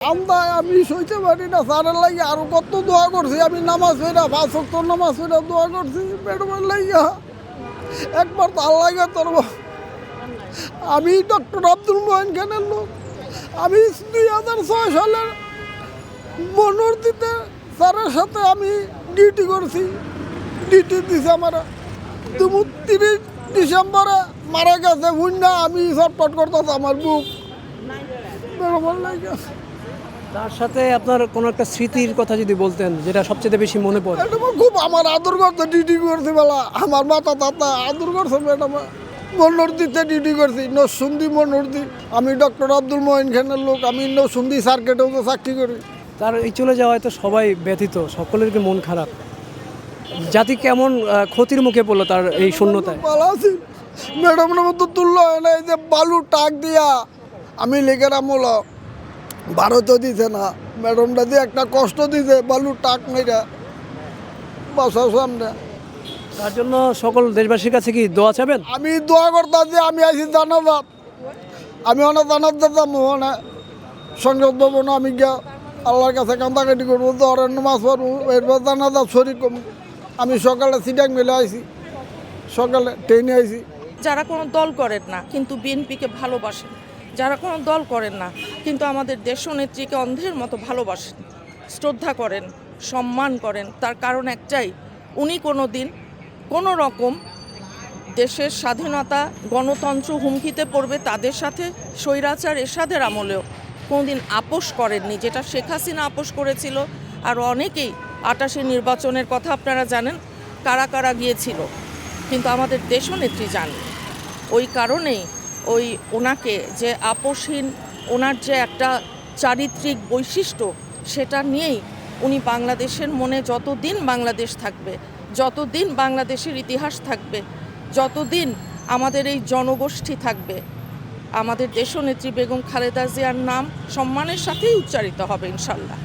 আমি সইতে পারি না স্যারের লাগে আরো কত দোয়া করছি। আমি নামাজ পড়া 5 ওয়াক্ত নামাজ পড়া দোয়া করছি ম্যাডামের লাগিয়া। একবার তার লাগে তোর আমি ডক্টর আব্দুল মোয়েন খানের লোক। আমি 2006 সালের মনোরদিতে স্যারের সাথে আমি ডিউটি করছি। ডিউটি দিছে আমার 30 ডিসেম্বরে মারা গেছে বুঝনা। আমি ছটফট করতেছি আমার বুক ম্যাডামের লাগে। তার সাথে আপনার কোনো একটা স্মৃতির কথা যদি বলতেন যেটা সবচেয়ে বেশি মনে পড়ে। ম্যাডাম খুব আমার আদর করতে ডিউটি করছে বেলা। আমার মাথা তাতা আদর করছে ম্যাডাম। মনোরদিতে ডিউটি করছি নরসুন্দি মনোরদি। আমি ডক্টর আব্দুল মোয়েন খানের লোক। আমি নরসুন্দি সার্কেটেও তো চাকরি করি। তার এই চলে যাওয়ায় তো সবাই ব্যথিত, সকলের কি মন খারাপ। জাতি কেমন ক্ষতির মুখে পড়লো তার এই শূন্যতায়। ভালো আছি ম্যাডামের মতো তুলল না। এই যে বালু টাক দিয়া আমি লেগের আমল ভারতও দিছে না। ম্যাডামটা দিয়ে একটা কষ্ট দিছে বালু টাক মেরা বাসার সামনে। তার জন্য সকল দেশবাসীর কাছে কি দোয়া চাবেন? আমি দোয়া করতাম যে আমি আইসি জানাজাত। আমি অনেক জানাত যেতাম মানে সংসদ ভবনে আমি গিয়া আল্লাহর কাছে কান্দাকাটি করবো, দরের নামাজ পড়বো, এরপর জানাজাত শরীর কম। আমি সকালে সিটাং মেলে আইসি, সকালে ট্রেনে আইসি। যারা কোনো দল করেন না কিন্তু বিএনপিকে ভালোবাসেন, যারা কোনো দল করেন না কিন্তু আমাদের দেশনেত্রীকে অন্ধের মতো ভালোবাসেন, শ্রদ্ধা করেন, সম্মান করেন, তার কারণ একটাই, উনি কোনো দিন কোনো রকম দেশের স্বাধীনতা গণতন্ত্র হুমকিতে পড়বে তাদের সাথে স্বৈরাচার এরশাদের আমলেও কোনোদিন আপোষ করেননি, যেটা শেখ হাসিনা আপোষ করেছিল। আর অনেকেই 28 নির্বাচনের কথা আপনারা জানেন, কারা কারা গিয়েছিল, কিন্তু আমাদের দেশনেত্রী জানেন। ওই কারণেই ওনাকে যে আপোষহীন, ওনার যে একটা চারিত্রিক বৈশিষ্ট্য, সেটা নিয়েই উনি বাংলাদেশের মনে যতদিন বাংলাদেশ থাকবে, যতদিন বাংলাদেশের ইতিহাস থাকবে, যতদিন আমাদের এই জনগোষ্ঠী থাকবে, আমাদের দেশনেত্রী বেগম খালেদা জিয়ার নাম সম্মানের সাথেই উচ্চারিত হবে ইনশাল্লাহ।